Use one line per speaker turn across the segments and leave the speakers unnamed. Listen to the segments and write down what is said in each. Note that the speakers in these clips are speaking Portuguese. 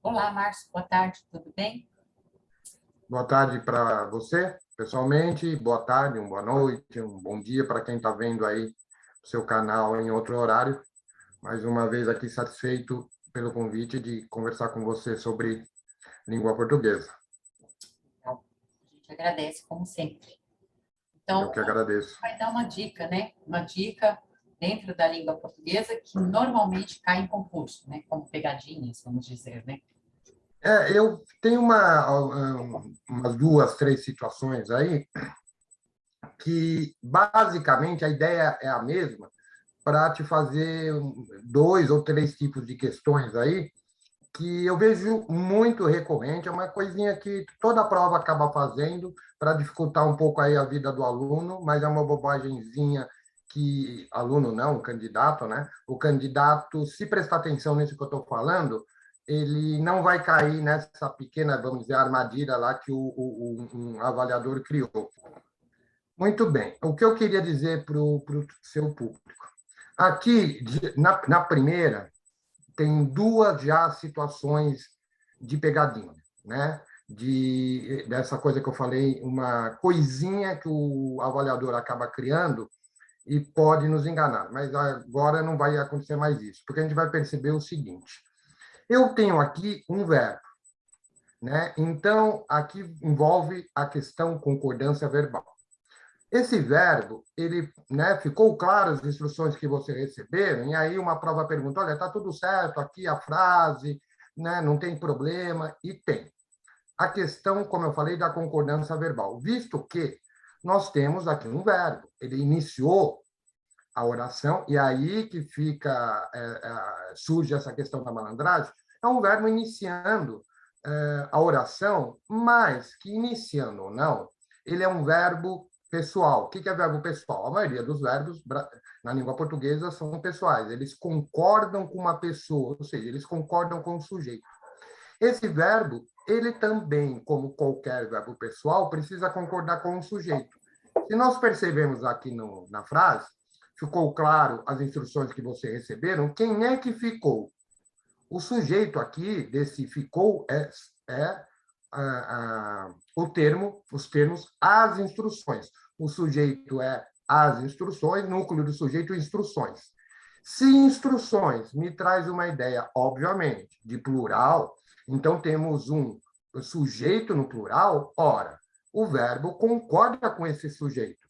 Olá, Márcio, boa tarde, tudo bem?
Boa tarde para você, pessoalmente. Boa tarde, uma boa noite, um bom dia para quem está vendo aí o seu canal em outro horário. Mais uma vez aqui satisfeito pelo convite de conversar com você sobre língua portuguesa.
Então, a gente agradece, como sempre.
Eu
Então,
que
hoje
agradeço.
vai dar uma dica, né? Uma dica dentro da língua portuguesa que normalmente cai em concurso, né? Como pegadinhas, vamos dizer, né?
Eu tenho umas duas, três situações aí que, basicamente, a ideia é a mesma para te fazer dois ou três tipos de questões aí que eu vejo muito recorrente, é uma coisinha que toda prova acaba fazendo para dificultar um pouco aí a vida do aluno, mas é uma bobagemzinha que aluno não, candidato, né? O candidato, se prestar atenção nisso que eu estou falando, ele não vai cair nessa pequena, vamos dizer, armadilha lá que um avaliador criou. Muito bem. O que eu queria dizer para o seu público? Aqui, na primeira, tem duas já situações de pegadinha, né? Dessa coisa que eu falei, uma coisinha que o avaliador acaba criando e pode nos enganar. Mas agora não vai acontecer mais isso, porque a gente vai perceber o seguinte: eu tenho aqui um verbo, né? Então, aqui envolve a questão concordância verbal. Esse verbo, ele, né, ficou claro as instruções que você receberam, e aí uma prova pergunta, olha, está tudo certo, aqui a frase, né, não tem problema, e tem. A questão, como eu falei, da concordância verbal, visto que nós temos aqui um verbo, ele iniciou a oração, e aí que fica, surge essa questão da malandragem, é um verbo iniciando a oração, mas que iniciando ou não, ele é um verbo pessoal. O que é verbo pessoal? A maioria dos verbos na língua portuguesa são pessoais, eles concordam com uma pessoa, ou seja, eles concordam com o sujeito. Esse verbo, ele também, como qualquer verbo pessoal, precisa concordar com o sujeito. Se nós percebemos aqui na frase, ficou claro as instruções que você receberam, quem é que ficou? O sujeito aqui desse ficou é os termos as instruções. O sujeito é as instruções, núcleo do sujeito, instruções. Se instruções me traz uma ideia, obviamente, de plural, então temos um sujeito no plural, ora, o verbo concorda com esse sujeito.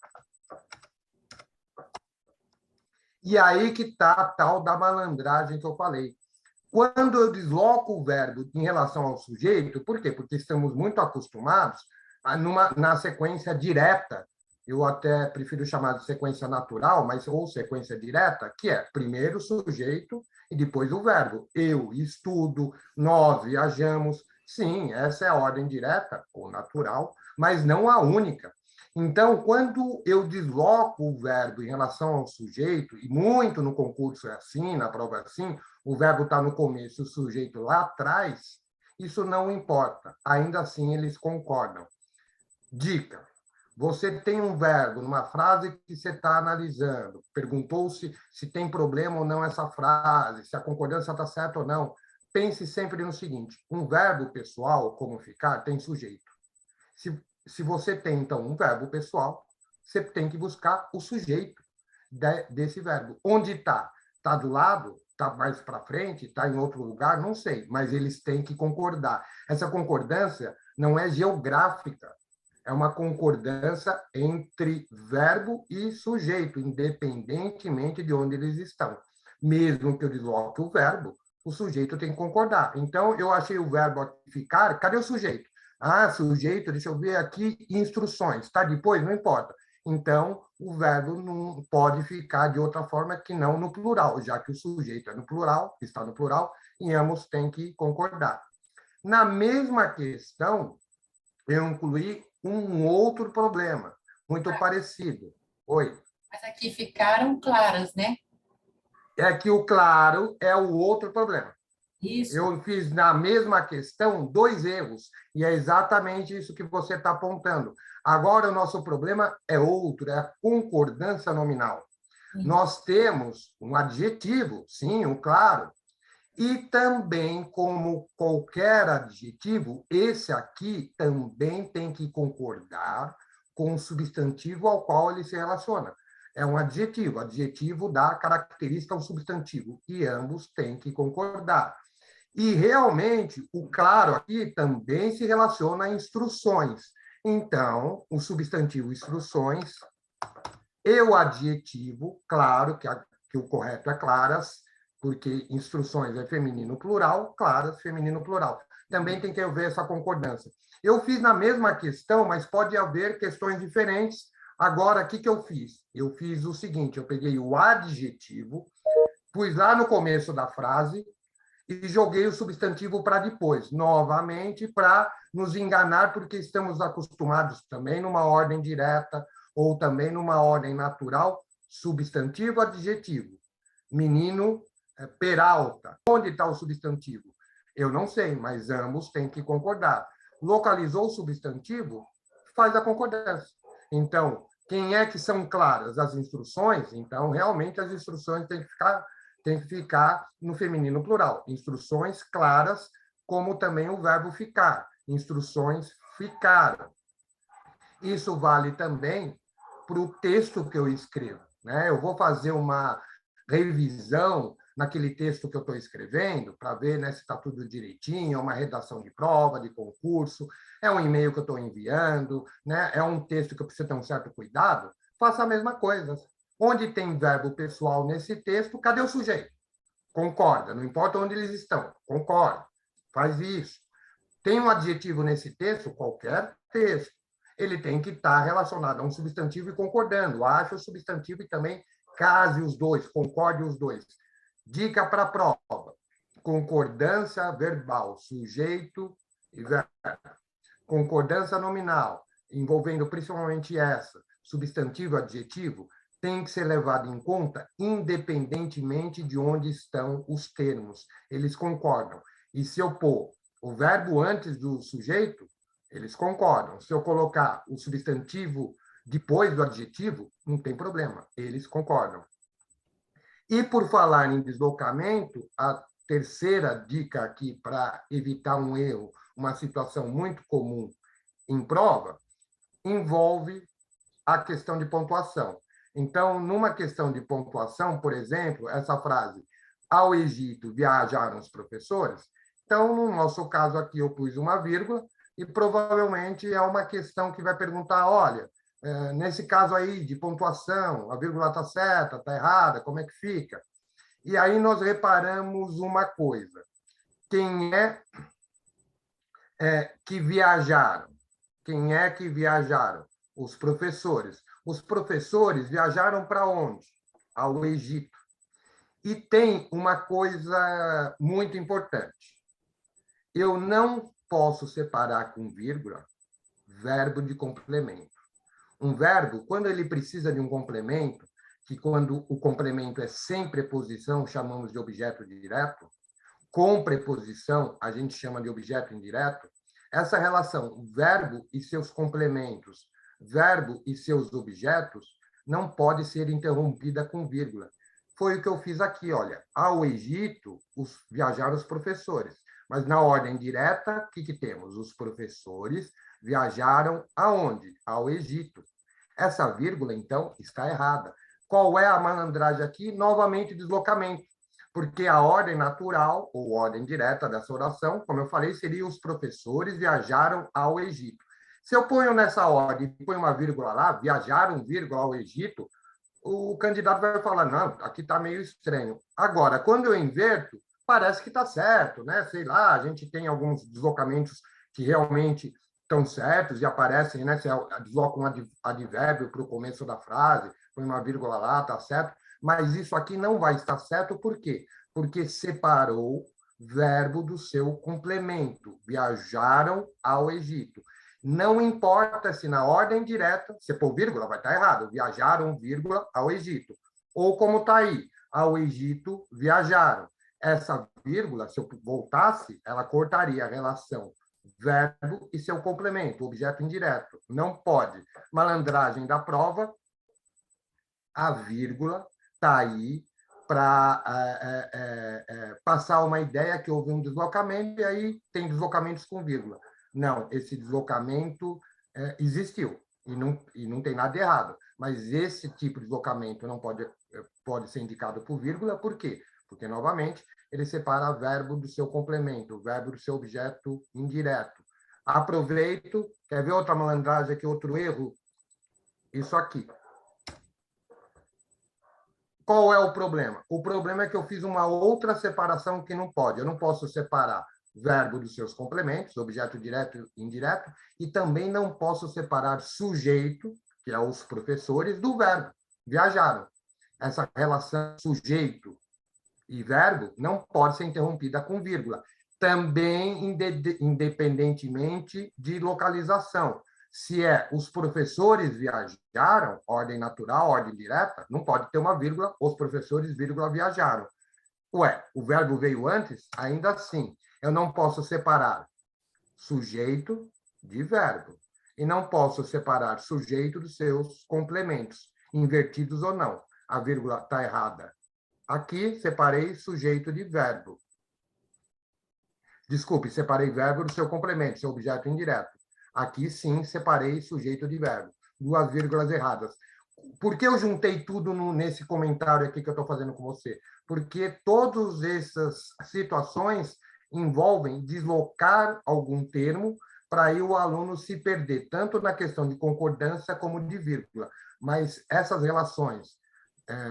E aí que está a tal da malandragem que eu falei. Quando eu desloco o verbo em relação ao sujeito, por quê? Porque estamos muito acostumados na sequência direta, eu até prefiro chamar de sequência natural, mas ou sequência direta, que é primeiro o sujeito e depois o verbo. Eu estudo, nós viajamos. Sim, essa é a ordem direta ou natural, mas não a única. Então, quando eu desloco o verbo em relação ao sujeito, e muito no concurso é assim, na prova é assim, o verbo está no começo, o sujeito lá atrás, isso não importa. Ainda assim, eles concordam. Dica: você tem um verbo numa frase que você está analisando, perguntou se tem problema ou não essa frase, se a concordância está certa ou não. Pense sempre no seguinte: um verbo pessoal, como ficar, tem sujeito. Se você tem, então, um verbo pessoal, você tem que buscar o sujeito desse verbo. Onde está? Está do lado? Está mais para frente? Está em outro lugar? Não sei, mas eles têm que concordar. Essa concordância não é geográfica, é uma concordância entre verbo e sujeito, independentemente de onde eles estão. Mesmo que eu desloque o verbo, o sujeito tem que concordar. Então, eu achei o verbo ficar, cadê o sujeito? Ah, sujeito, deixa eu ver aqui, instruções. Está depois? Não importa. Então, o verbo não pode ficar de outra forma que não no plural, já que o sujeito é no plural, está no plural, e ambos têm que concordar. Na mesma questão, eu incluí um outro problema, muito parecido. Oi.
Mas aqui ficaram claras, né?
É que o claro é o outro problema.
Isso.
Eu fiz na mesma questão dois erros, e é exatamente isso que você está apontando. Agora, o nosso problema é outro, é a concordância nominal.
Sim.
Nós temos um adjetivo, sim, um claro, E também, como qualquer adjetivo, esse aqui também tem que concordar com o substantivo ao qual ele se relaciona. É um adjetivo, adjetivo dá característica ao substantivo, e ambos têm que concordar. E, realmente, o claro aqui também se relaciona a instruções. Então, o substantivo instruções e o adjetivo, claro, que o correto é claras, porque instruções é feminino plural, claras, feminino plural. Também tem que haver essa concordância. Eu fiz na mesma questão, mas pode haver questões diferentes. Agora, o que eu fiz? Eu fiz o seguinte, eu peguei o adjetivo, pus lá no começo da frase e joguei o substantivo para depois, novamente, para nos enganar, porque estamos acostumados também numa ordem direta ou também numa ordem natural, substantivo, adjetivo. Menino Peralta. Onde está o substantivo? Eu não sei, mas ambos têm que concordar. Localizou o substantivo, faz a concordância. Então, quem é que são claras? As instruções? Então, realmente, as instruções têm que ficar no feminino plural. Instruções claras, como também o verbo ficar. Instruções ficaram. Isso vale também para o texto que eu escrevo, né? Eu vou fazer uma revisão naquele texto que eu estou escrevendo para ver, né, se está tudo direitinho, é uma redação de prova, de concurso, é um e-mail que eu estou enviando, né? É um texto que eu preciso ter um certo cuidado. Faça a mesma coisa. Onde tem verbo pessoal nesse texto, cadê o sujeito? Concorda, não importa onde eles estão, concorda, faz isso. Tem um adjetivo nesse texto, qualquer texto, ele tem que estar relacionado a um substantivo e concordando. Ache o substantivo e também case os dois, concorde os dois. Dica para a prova: concordância verbal, sujeito e verbo. Concordância nominal, envolvendo principalmente essa, substantivo e adjetivo, tem que ser levado em conta independentemente de onde estão os termos. Eles concordam. E se eu pôr o verbo antes do sujeito, eles concordam. Se eu colocar o substantivo depois do adjetivo, não tem problema, eles concordam. E por falar em deslocamento, a terceira dica aqui para evitar um erro, uma situação muito comum em prova, envolve a questão de pontuação. Então, numa questão de pontuação, por exemplo, essa frase, ao Egito viajaram os professores, então, no nosso caso aqui, eu pus uma vírgula, e provavelmente é uma questão que vai perguntar, olha, nesse caso aí de pontuação, a vírgula está certa, está errada, como é que fica? E aí nós reparamos uma coisa, quem é que viajaram? Quem é que viajaram? Os professores. Os professores viajaram para onde? Ao Egito. E tem uma coisa muito importante. Eu não posso separar com vírgula verbo de complemento. Um verbo, quando ele precisa de um complemento, que quando o complemento é sem preposição, chamamos de objeto direto, com preposição, a gente chama de objeto indireto, essa relação verbo e seus complementos, verbo e seus objetos, não pode ser interrompida com vírgula. Foi o que eu fiz aqui, olha. Ao Egito, viajaram os professores. Mas na ordem direta, o que temos? Os professores viajaram aonde? Ao Egito. Essa vírgula, então, está errada. Qual é a malandragem aqui? Novamente, deslocamento. Porque a ordem natural, ou ordem direta dessa oração, como eu falei, seria os professores viajaram ao Egito. Se eu ponho nessa ordem e ponho uma vírgula lá, viajaram, vírgula, ao Egito, o candidato vai falar, não, aqui está meio estranho. Agora, quando eu inverto, parece que está certo, né? Sei lá, a gente tem alguns deslocamentos que realmente estão certos e aparecem, né? Você desloca um advérbio para o começo da frase, põe uma vírgula lá, está certo. Mas isso aqui não vai estar certo, por quê? Porque separou verbo do seu complemento. Viajaram ao Egito. Não importa se na ordem direta, se pôr vírgula, vai estar errado. Viajaram, vírgula, ao Egito. Ou como está aí, ao Egito viajaram. Essa vírgula, se eu voltasse, ela cortaria a relação verbo e seu complemento, objeto indireto. Não pode. Malandragem da prova, a vírgula está aí para passar uma ideia que houve um deslocamento e aí tem deslocamentos com vírgula. Não, esse deslocamento existiu e não tem nada de errado. Mas esse tipo de deslocamento não pode ser indicado por vírgula, por quê? Porque, novamente, ele separa verbo do seu complemento, verbo do seu objeto indireto. Aproveito, quer ver outra malandragem aqui, outro erro? Isso aqui. Qual é o problema? O problema é que eu fiz uma outra separação que não pode. Eu não posso separar verbo dos seus complementos, objeto direto e indireto, e também não posso separar sujeito, que é os professores, do verbo. Viajaram. Essa relação sujeito e verbo não pode ser interrompida com vírgula. Também independentemente de localização. Se os professores viajaram, ordem natural, ordem direta, não pode ter uma vírgula, os professores, vírgula, viajaram. Ué, o verbo veio antes? Ainda assim, eu não posso separar sujeito de verbo. E não posso separar sujeito dos seus complementos, invertidos ou não. A vírgula está errada. Aqui, separei sujeito de verbo. Desculpe, separei verbo do seu complemento, seu objeto indireto. Aqui, sim, separei sujeito de verbo. Duas vírgulas erradas. Por que eu juntei tudo nesse comentário aqui que eu estou fazendo com você? Porque todas essas situações envolvem deslocar algum termo para aí o aluno se perder, tanto na questão de concordância como de vírgula. Mas essas relações,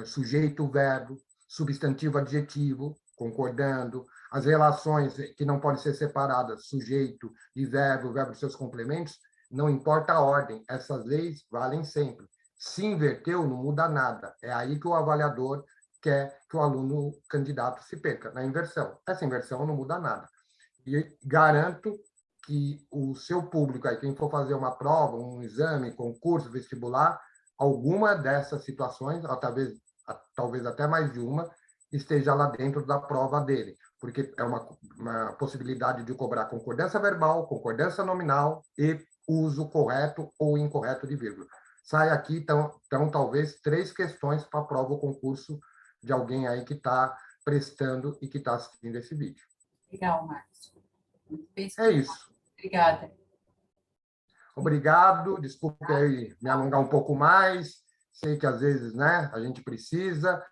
sujeito-verbo, substantivo-adjetivo, concordando, as relações que não podem ser separadas, sujeito e verbo, verbo e seus complementos, não importa a ordem, essas leis valem sempre. Se inverteu, não muda nada. É aí que o avaliador quer que o aluno candidato se perca, na inversão. Essa inversão não muda nada. E garanto que o seu público, aí, quem for fazer uma prova, um exame, concurso, vestibular, alguma dessas situações, ou talvez até mais de uma, esteja lá dentro da prova dele, porque é uma possibilidade de cobrar concordância verbal, concordância nominal e uso correto ou incorreto de vírgula. Sai aqui, então talvez 3 questões para a prova ou concurso de alguém aí que está prestando e que está assistindo esse vídeo.
Legal, Márcio. Muito bem
É isso.
Obrigada.
Obrigado. Desculpe aí me alongar um pouco mais. Sei que às vezes, né, a gente precisa.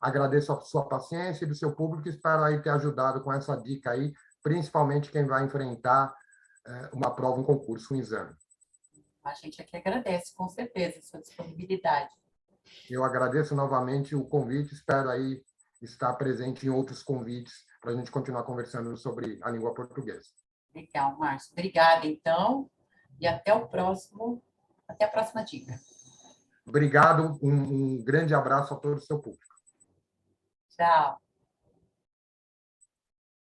Agradeço a sua paciência e do seu público. Espero aí ter ajudado com essa dica aí, principalmente quem vai enfrentar uma prova, um concurso, um exame.
A gente aqui agradece, com certeza, a sua disponibilidade.
Eu agradeço novamente o convite. Espero aí estar presente em outros convites para a gente continuar conversando sobre a língua portuguesa.
Legal, Márcio. Obrigada, então, e até a próxima dica.
Obrigado, um grande abraço a todo o seu público.
Tchau.